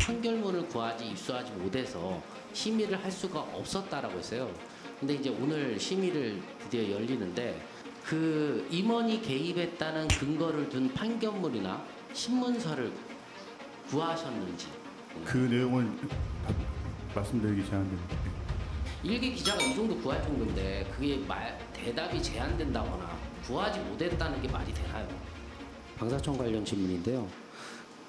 판결문을 구하지 입수하지 못해서 심의를 할 수가 없었다라고 했어요. 근데 이제 오늘 심의를 드디어 열리는데 그 임원이 개입했다는 근거를 둔 판결문이나 신문서를 구하셨는지. 그 내용은 말씀드리기 제한됩니다. 일개 기자가 이 정도 구할 정도인데 그게 대답이 제한된다거나 구하지 못했다는 게 말이 되나요? 방사청 관련 질문인데요.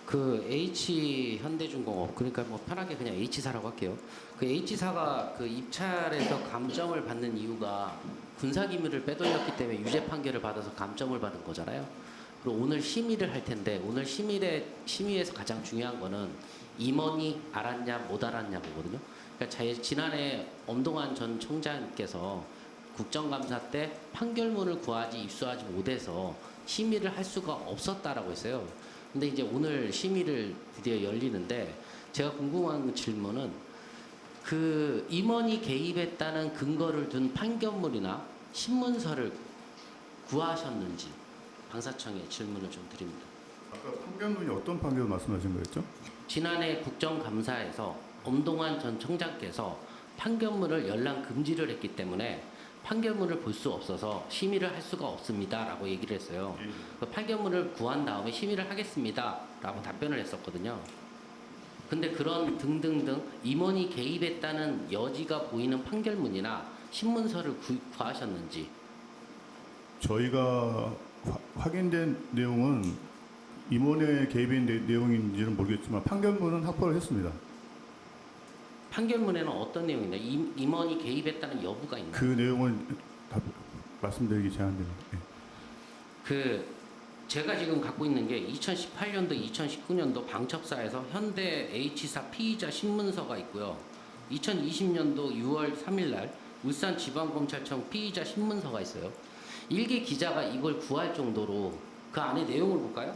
그 H 현대중공업, 그러니까 뭐 편하게 그냥 H사라고 할게요. 그 H사가 그 입찰에서 감점을 받는 이유가 군사기밀을 빼돌렸기 때문에 유죄 판결을 받아서 감점을 받은 거잖아요. 그리고 오늘 심의를 할 텐데 오늘 심의에서 가장 중요한 거는 임원이 알았냐 못 알았냐거든요. 그러니까 지난해 엄동환 전 총장께서 국정감사 때 판결문을 구하지 입수하지 못해서 심의를 할 수가 없었다라고 했어요. 근데 이제 오늘 심의를 드디어 열리는데 제가 궁금한 질문은 그 임원이 개입했다는 근거를 둔 판결문이나 신문서를 구하셨는지 방사청에 질문을 좀 드립니다. 아까 판결문이 어떤 판결 말씀하신 거였죠? 지난해 국정감사에서 엄동환 전 총장께서 판결문을 열람 금지를 했기 때문에 판결문을 볼 수 없어서 심의를 할 수가 없습니다라고 얘기를 했어요. 그 판결문을 구한 다음에 심의를 하겠습니다라고 답변을 했었거든요. 근데 그런 등등등 임원이 개입했다는 여지가 보이는 판결문이나 신문서를 구하셨는지. 저희가 확인된 내용은 임원의 개입인 내용인지는 모르겠지만 판결문은 확보를 했습니다. 판결문에는 어떤 내용이냐? 임원이 개입했다는 여부가 있나요? 그 내용은 말씀드리기 제한됩니다. 예. 그 제가 지금 갖고 있는 게 2018년도, 2019년도 방첩사에서 현대 H사 피의자 신문서가 있고요. 2020년도 6월 3일 날 울산지방검찰청 피의자 신문서가 있어요. 일개 기자가 이걸 구할 정도로 그 안에 내용을 볼까요?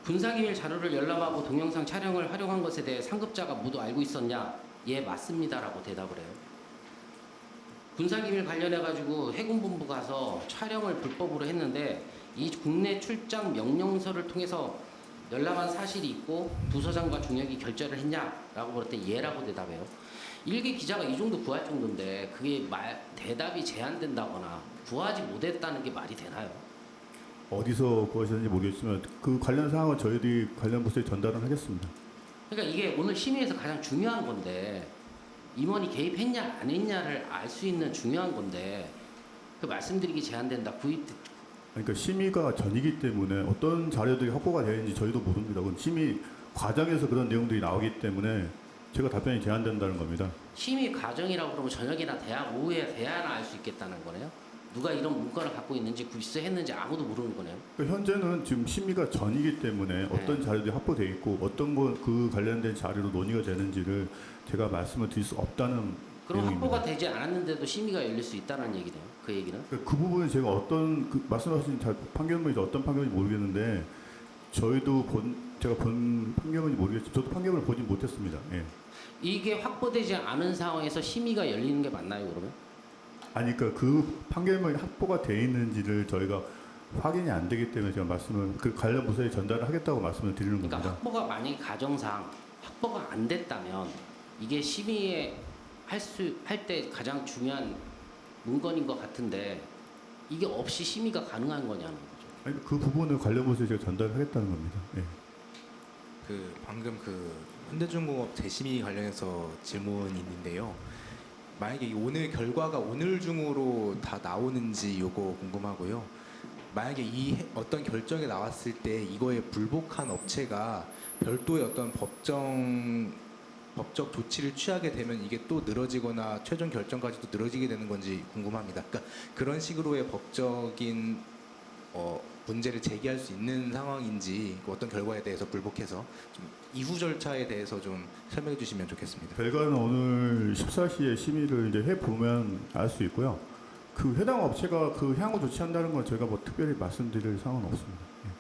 군사기밀 자료를 열람하고 동영상 촬영을 활용한 것에 대해 상급자가 모두 알고 있었냐? 예, 맞습니다라고 대답을 해요. 군사기밀 관련해가지고 해군본부 가서 촬영을 불법으로 했는데 이 국내 출장 명령서를 통해서 열람한 사실이 있고 부서장과 중역이 결재를 했냐라고 물었더니 예라고 대답해요. 일개 기자가 이 정도 구할 정도인데 그게 대답이 제한된다거나 구하지 못했다는 게 말이 되나요? 어디서 구하셨는지 모르겠지만 그 관련 사항은 저희들이 관련 부서에 전달은 하겠습니다. 그러니까 이게 오늘 심의에서 가장 중요한 건데 임원이 개입했냐 안 했냐를 알 수 있는 중요한 건데 그 말씀드리기 제한된다. 그러니까 심의가 전이기 때문에 어떤 자료들이 확보가 되어 있는지 저희도 모릅니다. 그건 심의 과정에서 그런 내용들이 나오기 때문에 제가 답변이 제한된다는 겁니다. 심의 과정이라고 그러면 저녁이나 대학 오후에 돼야나 알 수 있겠다는 거네요. 누가 이런 문건을 갖고 있는지 입수했는지 아무도 모르는 거네요. 그러니까 현재는 지금 심의가 전이기 때문에 어떤 자료들이 확보되어 있고 어떤 그 관련된 자료로 논의가 되는지를 제가 말씀을 드릴 수 없다는 그럼 내용입니다. 확보가 되지 않았는데도 심의가 열릴 수 있다는 얘기네요. 그 얘기는. 그 부분은 제가 어떤 말씀하신 판결문이 어떤 판결인지 모르겠는데 저희도 제가 본 판결문이 모르겠지만 저도 판결문을 보진 못했습니다. 예. 이게 확보되지 않은 상황에서 심의가 열리는 게 맞나요, 그러면? 아니 그러니까 그 판결문이 확보가 돼 있는지를 저희가 확인이 안 되기 때문에 제가 그 관련 부서에 전달을 하겠다고 말씀을 드리는 그러니까 겁니다. 확보가 만약에 가정상 확보가 안 됐다면 이게 심의에 할 때 가장 중요한 문건인 것 같은데 이게 없이 심의가 가능한 거냐는 거죠. 아니, 그 부분을 관련 부서에 제가 전달을 하겠다는 겁니다. 예. 그 방금 그 현대중공업 재심의 관련해서 질문이 있는데요. 만약에 오늘 결과가 오늘 중으로 다 나오는지 요거 궁금하고요. 만약에 어떤 결정이 나왔을 때 이거에 불복한 업체가 별도의 어떤 법적 조치를 취하게 되면 이게 또 늘어지거나 최종 결정까지도 늘어지게 되는 건지 궁금합니다. 그러니까 그런 식으로의 법적인 문제를 제기할 수 있는 상황인지 어떤 결과에 대해서 불복해서 좀 이후 절차에 대해서 좀 설명해 주시면 좋겠습니다. 결과는 오늘 14시에 심의를 이제 해보면 알 수 있고요. 그 해당 업체가 그 향후 조치한다는 건 저희가 뭐 특별히 말씀드릴 상황은 없습니다. 예.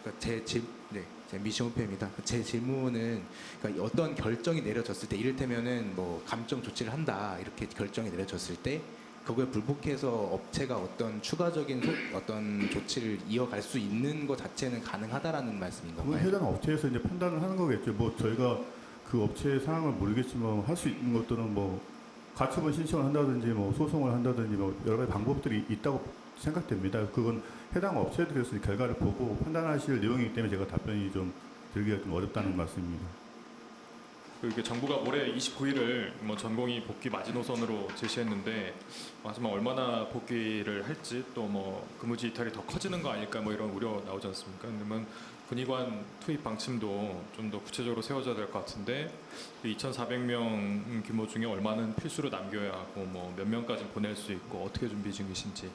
그러니까 제 미션 호패입니다. 제 질문은 그러니까 어떤 결정이 내려졌을 때 이를테면은 뭐 감정 조치를 한다 이렇게 결정이 내려졌을 때 그거에 불복해서 업체가 어떤 추가적인 어떤 조치를 이어갈 수 있는 것 자체는 가능하다라는 말씀인 그건 건가요? 해당 업체에서 이제 판단을 하는 거겠죠. 뭐 저희가 그 업체의 상황을 모르겠지만 할 수 있는 것들은 뭐 가처분 신청을 한다든지 뭐 소송을 한다든지 뭐 여러 가지 방법들이 있다고 생각됩니다. 그건 해당 업체들에서 결과를 보고 판단하실 내용이기 때문에 제가 답변이 좀 드리기가 좀 어렵다는 말씀입니다. 이게 정부가 올해 29일을 뭐 전공의 복귀 마지노선으로 제시했는데 하지만 얼마나 복귀를 할지 또 뭐 근무지 이탈이 더 커지는 거 아닐까 뭐 이런 우려 나오지 않습니까? 그러면 군의관 투입 방침도 좀 더 구체적으로 세워져야 될 것 같은데 2,400명 규모 중에 얼마는 필수로 남겨야 하고 뭐 몇 명까지 보낼 수 있고 어떻게 준비 중이신지.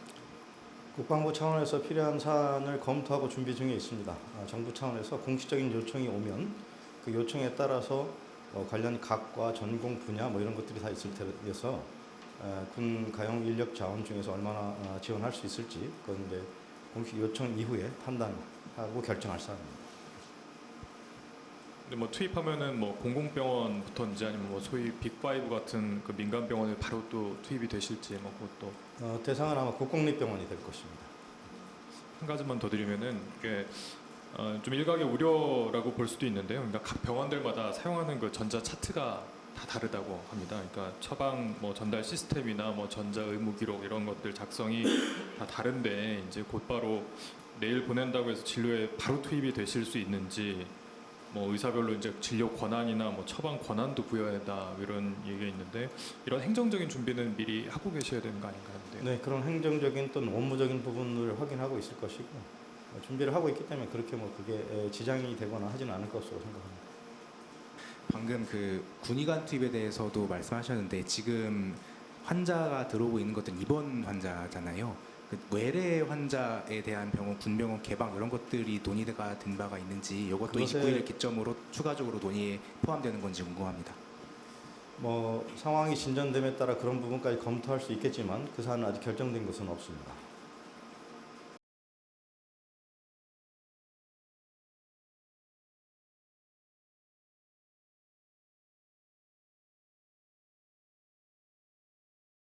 국방부 차원에서 필요한 사안을 검토하고 준비 중에 있습니다. 정부 차원에서 공식적인 요청이 오면 그 요청에 따라서 관련 각과 전공 분야 뭐 이런 것들이 다 있을 테여서 군 가용 인력 자원 중에서 얼마나 지원할 수 있을지 그건 이제 공식 요청 이후에 판단하고 결정할 사안입니다. 근데 뭐 투입하면은 뭐 공공병원부터인지 아니면 뭐 소위 빅5 같은 그 민간 병원에 바로 또 투입이 되실지 뭐 그것도 대상은 아마 국공립병원이 될 것입니다. 한 가지만 더 드리면은 이게 좀 일각의 우려라고 볼 수도 있는데요. 그러니까 각 병원들마다 사용하는 그 전자 차트가 다 다르다고 합니다. 그러니까 처방 뭐 전달 시스템이나 뭐 전자 의무 기록 이런 것들 작성이 다 다른데 이제 곧바로 내일 보낸다고 해서 진료에 바로 투입이 되실 수 있는지 뭐 의사별로 이제 진료 권한이나 뭐 처방 권한도 부여해야 한다 이런 얘기가 있는데 이런 행정적인 준비는 미리 하고 계셔야 되는 거 아닌가요? 네, 그런 행정적인 또는 업무적인 부분을 확인하고 있을 것이고 준비를 하고 있기 때문에 그렇게 뭐 그게 지장이 되거나 하지는 않을 것으로 생각합니다. 방금 그 군의관 투입에 대해서도 말씀하셨는데 지금 환자가 들어오고 있는 것들은 입원 환자잖아요. 그 외래 환자에 대한 병원, 군병원 개방 이런 것들이 논의가 된 바가 있는지 이것도 그것에- 29일 기점으로 추가적으로 논의에 포함되는 건지 궁금합니다. 뭐 상황이 진전됨에 따라 그런 부분까지 검토할 수 있겠지만 그 사안은 아직 결정된 것은 없습니다.